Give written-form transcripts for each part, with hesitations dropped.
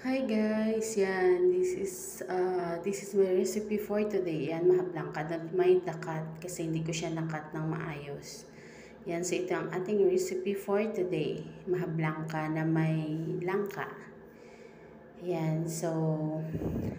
Hi guys, yan. This is my recipe for today. Yan, mahablang ka na may takat kasi hindi ko siya nakat ng maayos. Yan, so ito ang ating recipe for today. Mahablang ka na may langka. Yan, so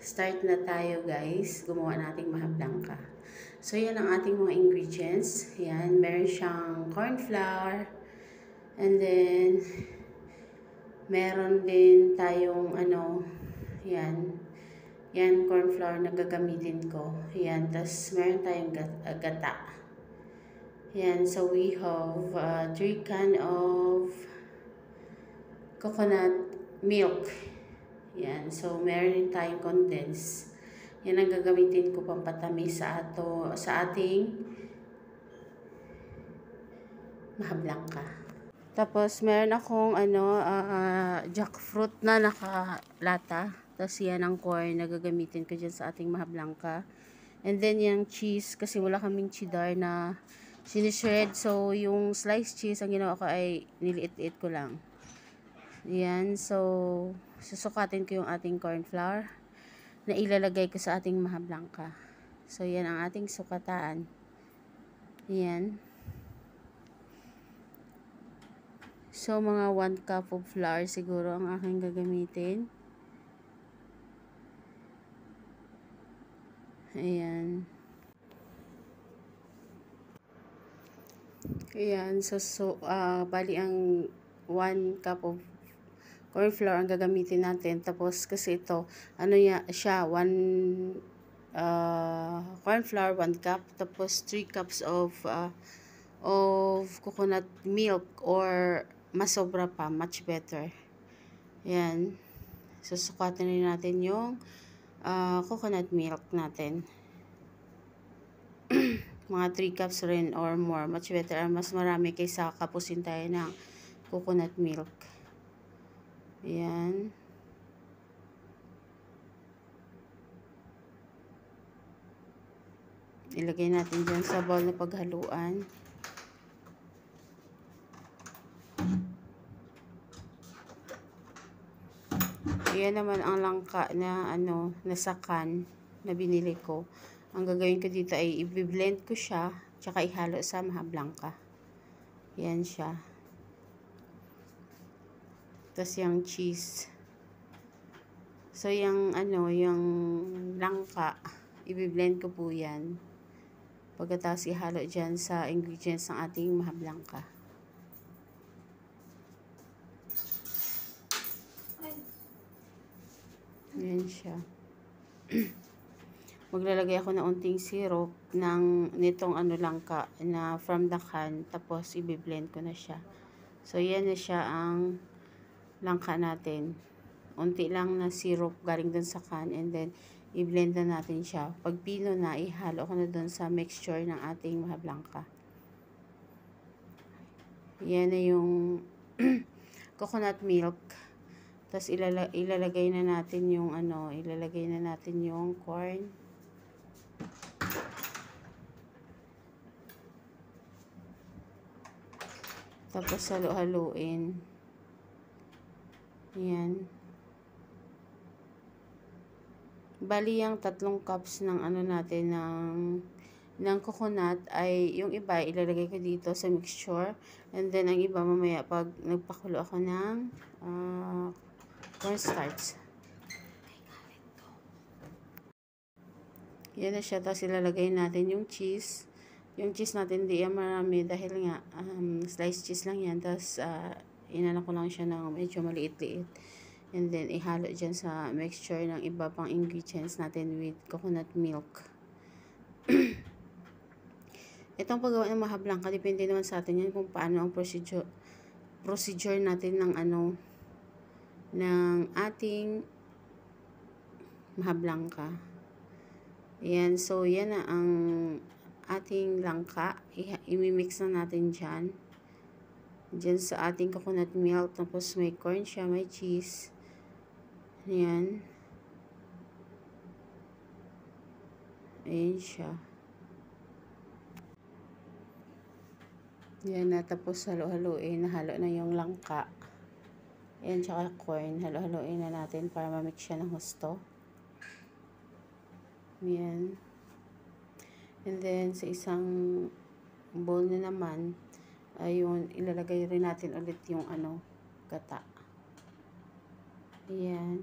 start na tayo guys. Gumawa nating mahablang ka. So yan ang ating mga ingredients. Yan, meron siyang corn flour. And then meron din tayong yan. Yan, corn flour na gagamitin ko. Yan, tas meron tayong gata. Yan, so we have 3 can of coconut milk. Yan, so meron din tayong condensed. Yan ang gagamitin ko pampatamis sa ating mahablang ka. Tapos, meron akong jackfruit na nakalata. Tapos, yan ang corn na gagamitin ko dyan sa ating mahablangka. And then, yung cheese, kasi wala kaming cheddar na sinishred. So, yung sliced cheese, ang ginawa ko ay niliit-liit ko lang. Yan. So, susukatin ko yung ating corn flour na ilalagay ko sa ating mahablangka. So, yan ang ating sukataan. Yan. So, mga 1 cup of flour siguro ang aking gagamitin. Ayan. Ayan. So bali ang 1 cup of corn flour ang gagamitin natin. Tapos, kasi ito, siya, 1 corn flour, 1 cup. Tapos, 3 cups of coconut milk or mas sobra pa, much better. Yan. Susukatin rin natin yung coconut milk natin. Mga 3 cups rin or more. Much better. Mas marami kaysa kapusin tayo ng coconut milk. Yan. Ilagay natin dyan sa bowl na paghaluan. Ayan naman ang langka na nasakan na binili ko. Ang gagawin ko dito ay i-blend ko siya tsaka ihalo sa mahablangka. Yan siya. Tapos yung cheese. So yung yung langka, i-blend ko po yan. Pagkatapos ihalo dyan sa ingredients ng ating mahablangka. Yan siya. Maglalagay ako ng unting syrup nitong langka na from the can. Tapos, i-blend ko na siya. So, yan na siya ang langka natin. Unti lang na syrup galing dun sa can. And then, i-blend na natin siya. Pag pino na, ihalo ko na dun sa mixture ng ating mahablangka. Yan na yung coconut milk. Tapos ilalagay na natin yung corn. Tapos halo-haluin. Yan. Bali yung 3 cups ng natin ng coconut ay yung iba ilalagay ko dito sa mixture. And then ang iba mamaya pag nagpakulo ako ng cornstarch. Yan na siya. Tapos ilalagay natin yung cheese. Yung cheese natin hindi yan marami dahil nga sliced cheese lang yan. Tapos inano ko lang siya ng medyo maliit-liit. And then ihalo dyan sa mixture ng iba pang ingredients natin with coconut milk. Itong paggawa ng mahablangka, depende naman sa atin yan kung paano ang procedure natin ng ating mahablangka. Ayan, so yan na ang ating langka. I-mix na natin dyan. Dyan sa ating coconut milk. Tapos may corn siya, may cheese. Ayan. Ayan siya. Yan na, tapos halo-haloin. Nahalo na yung langka. Ayan, tsaka corn. Halo-haloin na natin para ma-mix siya ng husto. Ayan. And then, sa isang bowl na naman, ayun, ilalagay rin natin ulit yung gata. Ayan.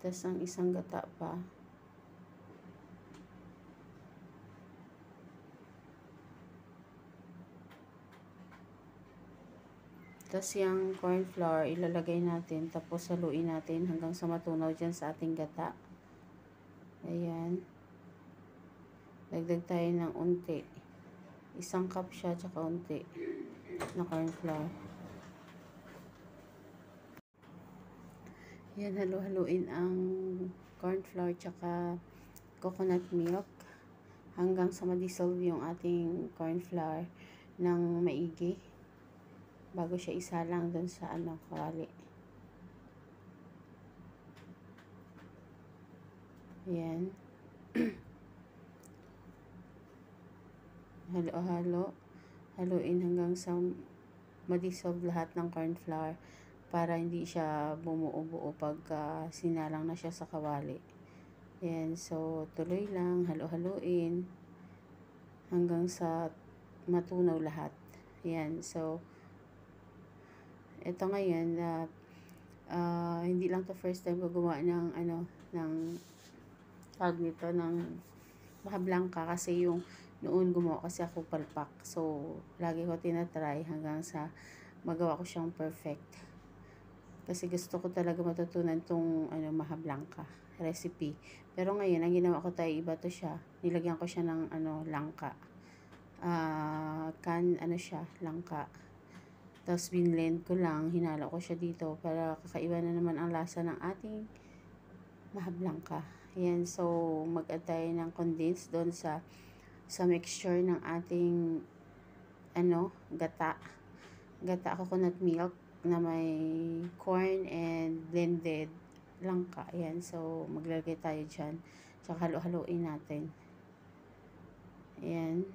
Tapos, ang isang gata pa. Tapos yung corn flour, ilalagay natin. Tapos haluin natin hanggang sa matunaw dyan sa ating gata. Ayan. Dagdag tayo ng unti. 1 cup siya, tsaka unti na corn flour. Ayan, halo-haluin ang corn flour tsaka coconut milk hanggang sa ma-dissolve yung ating corn flour ng maigi. Bago siya isalang doon sa kawali. Ayan. Halo-halo. Haluin hanggang sa ma-dissolve lahat ng corn flour para hindi siya bumuo-buo pagka sinalang na siya sa kawali. Ayan. So, tuloy lang. Halo-haluin hanggang sa matunaw lahat. Ayan. So, ito ngayon, hindi lang to first time ko gumawa ng tawag nito, ng Maha Blanca, kasi yung noon gumawa kasi ako palpak. So, lagi ko tinatry hanggang sa magawa ko siyang perfect. Kasi gusto ko talaga matutunan tong Maha Blanca recipe. Pero ngayon, ang ginawa ko tayo, iba to siya. Nilagyan ko siya ng langka. Langka. Tapos binlend ko lang, hinalo ko siya dito para kakaiba na naman ang lasa ng ating Maha Blanca. Ayan, so mag-add tayo ng condensed doon sa mixture ng ating gata coconut milk na may corn and blended langka. Ayan, so maglalagay tayo dyan. Tsaka halo-haloin natin. Ayan.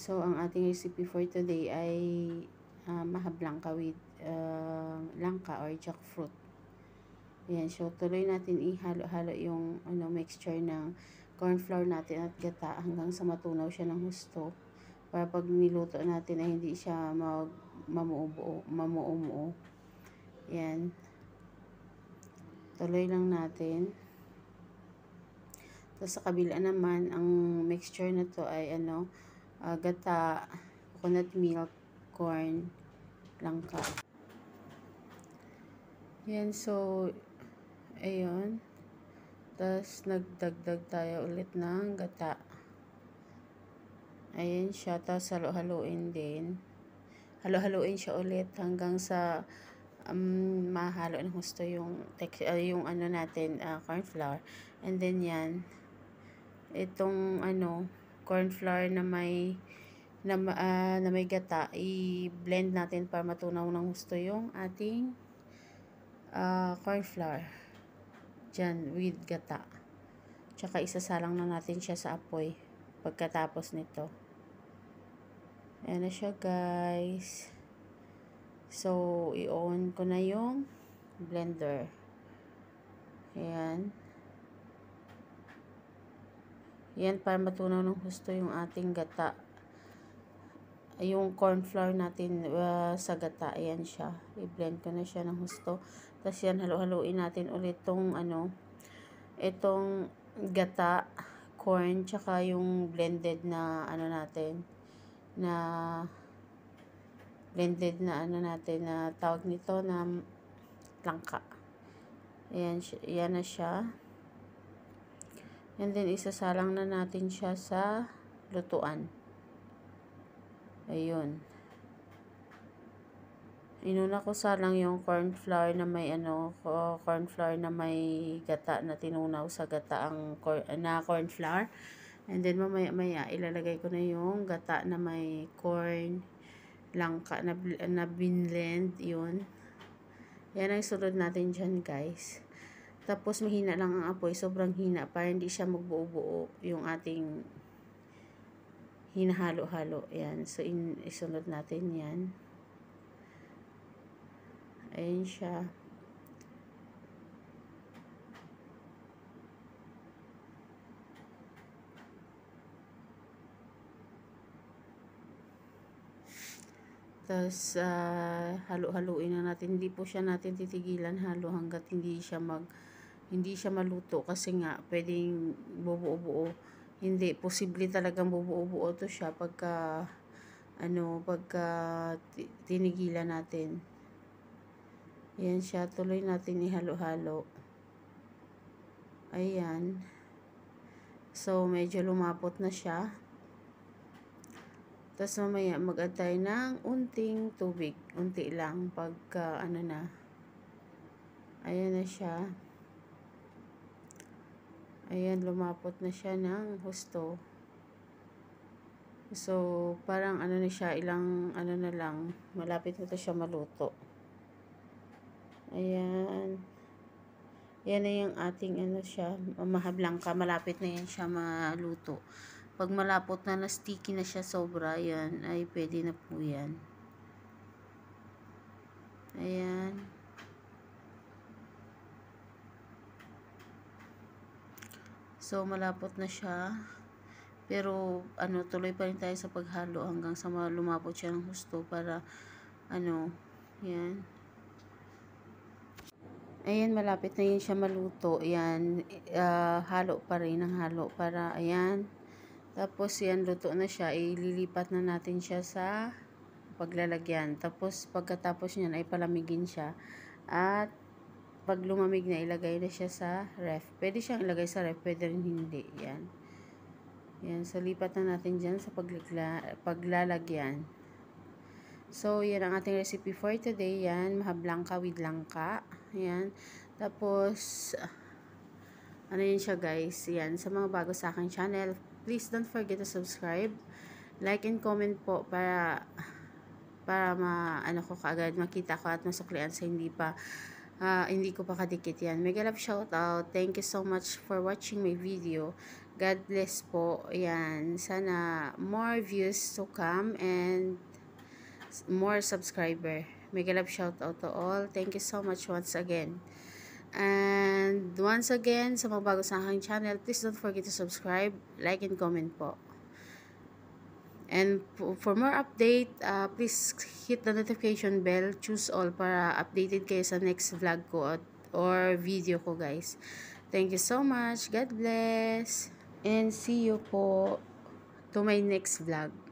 So, ang ating recipe for today ay Maha Blanca with langka or jackfruit. Ayan, so tuloy natin ihalo-halo yung mixture ng corn flour natin at gata hanggang sa matunaw siya ng husto. Para pag niluto natin ay hindi siya mamuo-muo. Ayan. Tuloy lang natin. Tapos sa kabila naman, ang mixture na to ay gata, coconut milk, corn, langka. Yan, so, ayun. Tapos, nagdagdag tayo ulit ng gata. Ayan siya, tapos halo-haluin din. Halo-haluin siya ulit hanggang sa mahalo ng husto yung natin, corn flour. And then yan, itong corn flour na may gata, i-blend natin para matunaw ng husto yung ating corn flour dyan with gata. Tsaka isasalang na natin siya sa apoy pagkatapos nito. Ayan na siya, guys. So, i-on ko na yung blender. Ayan. Yan, para matunaw ng husto yung ating gata. Yung corn flour natin sa gata. Ayan siya. I-blend ko na siya ng husto. Tapos yan, halo-haloin natin ulit itong gata, corn, tsaka yung blended na na tawag nito na langka. Ayan, yan na siya. And then, isasalang na natin siya sa lutuan. Ayun. Inuna ko salang yung corn flour na may gata na tinunaw sa gata ang corn flour. And then, mamaya ilalagay ko na yung gata na may corn, langka na binlend, yun. Yan ang sunod natin dyan, guys. Tapos mahina lang ang apoy, sobrang hina para hindi siya magbuo-buo yung ating hinahalo-halo. Yan. So isunod natin yan. Ayan siya. Tapos, halo-haluin na natin. Hindi po siya natin titigilan halo hanggat hindi siya maluto. Kasi nga, pwedeng bubuo-buo. Hindi, posible talagang bubuo-buo to siya pagka tinigilan natin. Ayan siya. Tuloy natin ihalo-halo. Ayan. So, medyo lumapot na siya. Tapos mamaya mag-add tayo ng unting tubig. Unti lang pagka na. Ayan na siya. Ayan, lumapot na siya ng husto. So, parang na siya, ilang na lang. Malapit na to siya maluto. Ayan. Yan na yung ating siya, mahablangka. Malapit na yan siya maluto. Pag malapot na sticky na siya sobra, yan, ay pwede na po yan. Ayan. So, malapot na siya. Pero, tuloy pa rin tayo sa paghalo hanggang sa lumapot siya ng husto para, yan. Ayan, malapit na yun siya maluto. Ayan, halo pa rin ang halo para, ayan. Tapos, yan, luto na siya. Ililipat na natin siya sa paglalagyan. Tapos, pagkatapos niyan, ay palamigin siya. At, pag lumamig na, ilagay na siya sa ref. Pwede siyang ilagay sa ref, pwede rin hindi. Yan. Yan, so, lipat na natin dyan sa paglalagyan. So, yan ang ating recipe for today. Yan, mahablangka with langka. Yan. Tapos, yan siya, guys. Yan, sa mga bago sa aking channel, please don't forget to subscribe, like and comment po para ko kaagad makita ko at masuklian sa hindi ko pa kadikit yan. Mega love shout out. Thank you so much for watching my video. God bless po. Yan. Sana more views to come and more subscriber. Mega love shout out to all. Thank you so much once again. And once again, sa mga bago sa aking channel, please don't forget to subscribe, like, and comment po. And for more update, please hit the notification bell, choose all para updated kayo sa next vlog ko or video ko, guys. Thank you so much. God bless. And see you po to my next vlog.